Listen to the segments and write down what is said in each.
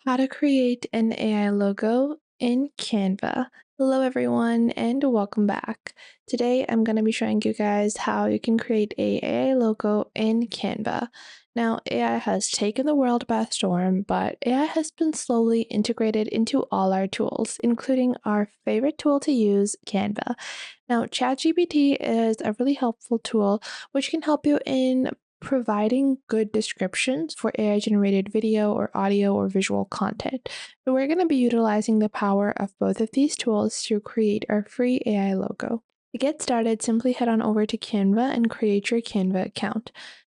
How to create an AI logo in Canva. Hello everyone and welcome back. Today I'm going to be showing you guys how you can create a AI logo in Canva. Now AI has taken the world by storm, but AI has been slowly integrated into all our tools, including our favorite tool to use, Canva. Now ChatGPT is a really helpful tool which can help you in providing good descriptions for AI generated video or audio or visual content. So we're going to be utilizing the power of both of these tools to create our free AI logo. To get started, simply head on over to Canva and create your Canva account.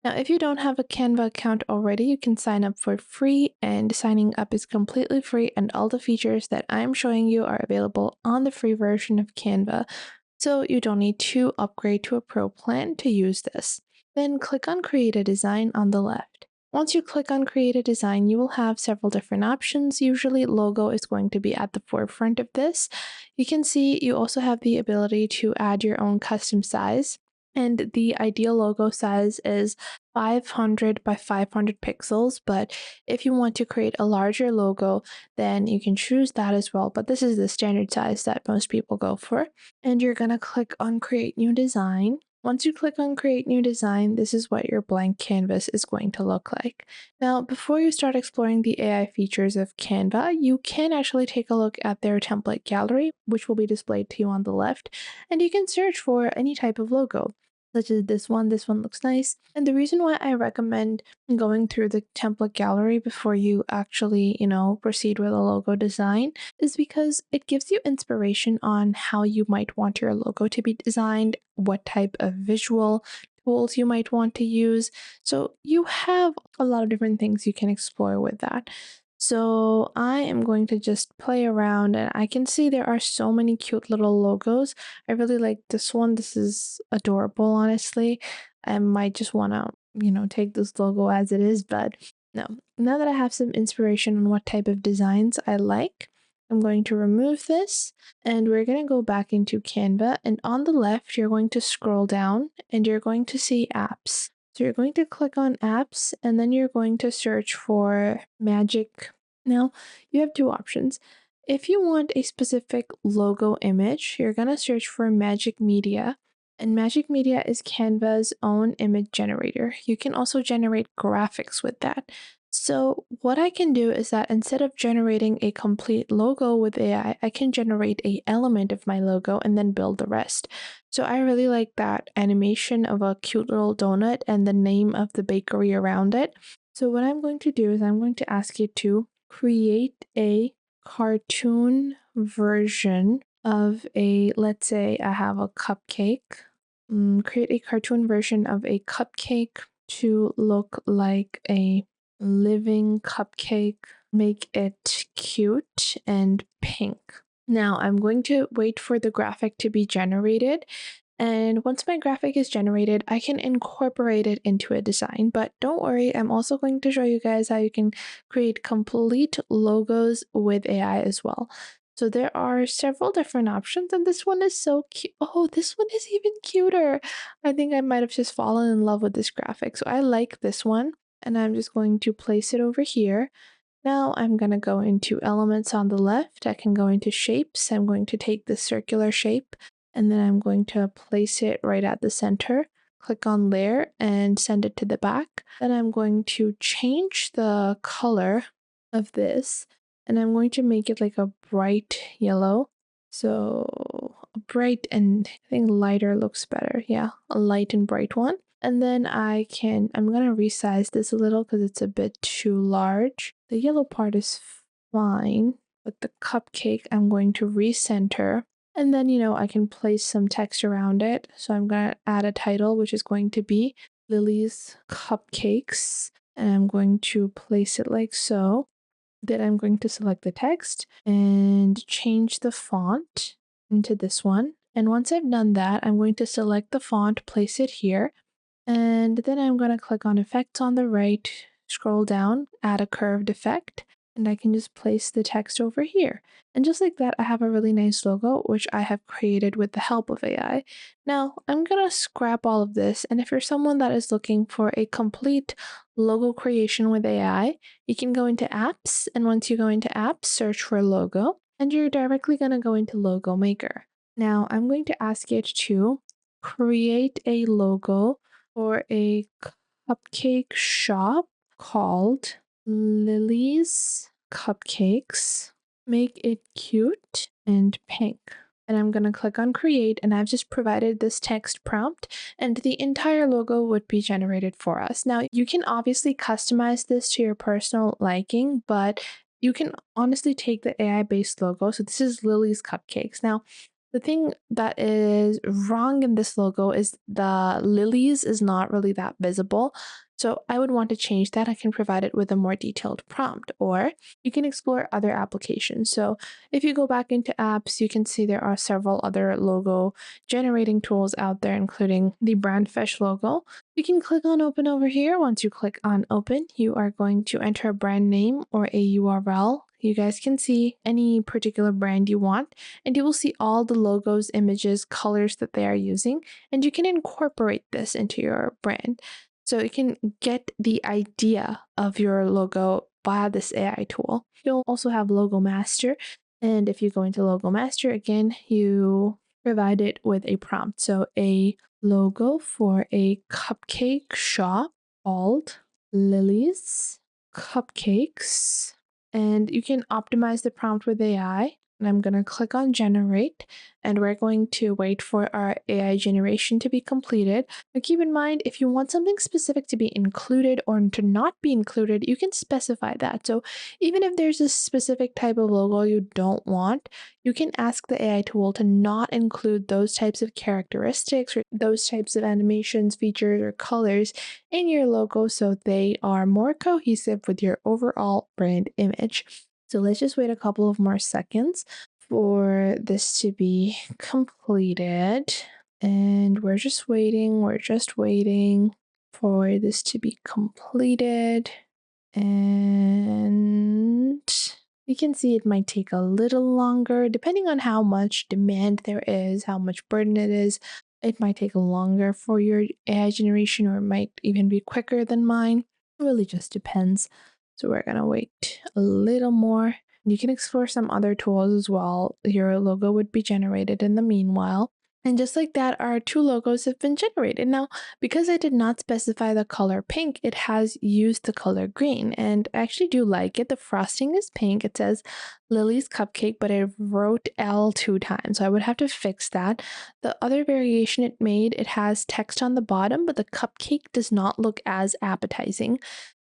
Now, if you don't have a Canva account already, you can sign up for free, and signing up is completely free, and all the features that I'm showing you are available on the free version of Canva, so you don't need to upgrade to a pro plan to use this. Then click on Create a Design on the left. Once you click on Create a Design, you will have several different options. Usually logo is going to be at the forefront of this. You can see you also have the ability to add your own custom size. And the ideal logo size is 500 by 500 pixels, but if you want to create a larger logo, then you can choose that as well. But this is the standard size that most people go for. And you're going to click on Create New Design. Once you click on Create New Design, this is what your blank canvas is going to look like. Now, before you start exploring the AI features of Canva, you can actually take a look at their template gallery, which will be displayed to you on the left, and you can search for any type of logo, such as this one. This one looks nice. And the reason why I recommend going through the template gallery before you actually, proceed with a logo design is because it gives you inspiration on how you might want your logo to be designed, what type of visual tools you might want to use. So you have a lot of different things you can explore with that. So I am going to just play around, and I can see there are so many cute little logos. I really like this one. This is adorable, honestly. I might just want to, take this logo as it is, but no. Now that I have some inspiration on what type of designs I like, I'm going to remove this, and we're going to go back into Canva, and on the left, you're going to scroll down and you're going to see apps. So you're going to click on apps, and then you're going to search for Magic. Now, you have two options. If you want a specific logo image, you're going to search for Magic Media. And Magic Media is Canva's own image generator. You can also generate graphics with that. So what I can do is that instead of generating a complete logo with AI, I can generate a element of my logo and then build the rest. So I really like that animation of a cute little donut and the name of the bakery around it. So what I'm going to do is I'm going to ask you to create a cartoon version of let's say I have a cupcake. Create a cartoon version of a cupcake to look like a living cupcake. Make it cute and pink. Now I'm going to wait for the graphic to be generated. And once my graphic is generated, I can incorporate it into a design. But don't worry, I'm also going to show you guys how you can create complete logos with AI as well. So there are several different options, and this one is so cute. Oh, this one is even cuter. I think I might have just fallen in love with this graphic. So I like this one, and I'm just going to place it over here. Now I'm going to go into elements on the left. I can go into shapes. I'm going to take this circular shape, and then I'm going to place it right at the center. Click on layer and send it to the back. Then I'm going to change the color of this, and I'm going to make it like a bright yellow. So a bright, and I think lighter looks better. Yeah, a light and bright one. And then I'm going to resize this a little because it's a bit too large. The yellow part is fine, but the cupcake I'm going to recenter. And then, I can place some text around it. So I'm going to add a title, which is going to be Lily's Cupcakes. And I'm going to place it like so. Then I'm going to select the text and change the font into this one. And once I've done that, I'm going to select the font, place it here. And then I'm going to click on Effects on the right, scroll down, add a curved effect. and I can just place the text over here. And just like that, I have a really nice logo, which I have created with the help of AI. Now, I'm gonna scrap all of this, and if you're someone that is looking for a complete logo creation with AI, you can go into apps, and once you go into apps, search for logo, and you're directly gonna go into Logo Maker. Now, I'm going to ask it to create a logo for a cupcake shop called Lily's Cupcakes. Make it cute and pink. And I'm going to click on create, and I've just provided this text prompt, and the entire logo would be generated for us. Now, you can obviously customize this to your personal liking, but you can honestly take the AI based logo. So, this is Lily's Cupcakes. Now, the thing that is wrong in this logo is the lilies is not really that visible. So I would want to change that. I can provide it with a more detailed prompt, or you can explore other applications. So if you go back into apps, you can see there are several other logo generating tools out there, including the Brandfish logo. You can click on open over here. Once you click on open, you are going to enter a brand name or a URL. You guys can see any particular brand you want, and you will see all the logos, images, colors that they are using, and you can incorporate this into your brand. So you can get the idea of your logo via this AI tool. You'll also have Logo Master. And if you go into Logo Master, again, you provide it with a prompt. So a logo for a cupcake shop called Lily's Cupcakes. And you can optimize the prompt with AI. And I'm going to click on generate, and we're going to wait for our AI generation to be completed. Now keep in mind, if you want something specific to be included or to not be included, you can specify that. So even if there's a specific type of logo you don't want, you can ask the AI tool to not include those types of characteristics or those types of animations, features, or colors in your logo so they are more cohesive with your overall brand image. So let's just wait a couple of more seconds for this to be completed. And we're just waiting for this to be completed. And you can see it might take a little longer, depending on how much demand there is, how much burden it is. It might take longer for your AI generation, or it might even be quicker than mine. It really just depends. So we're gonna wait a little more. You can explore some other tools as well. Your logo would be generated in the meanwhile. And just like that, our two logos have been generated. Now, because I did not specify the color pink, it has used the color green. And I actually do like it. The frosting is pink. It says Lily's Cupcake, but it wrote L 2 times. So I would have to fix that. The other variation it made, it has text on the bottom, but the cupcake does not look as appetizing.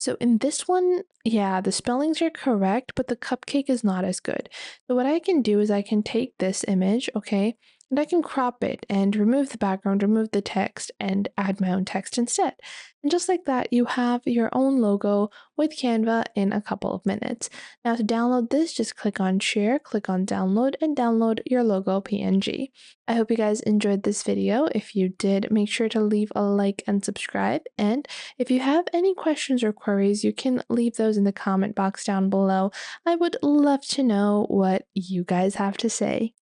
So in this one, yeah, the spellings are correct, but the cupcake is not as good. So what I can do is I can take this image, okay, and I can crop it and remove the background, remove the text, and add my own text instead. And just like that, you have your own logo with Canva in a couple of minutes. Now to download this, just click on share, click on download, and download your logo PNG. I hope you guys enjoyed this video. If you did, make sure to leave a like and subscribe. And if you have any questions or queries, you can leave those in the comment box down below. I would love to know what you guys have to say.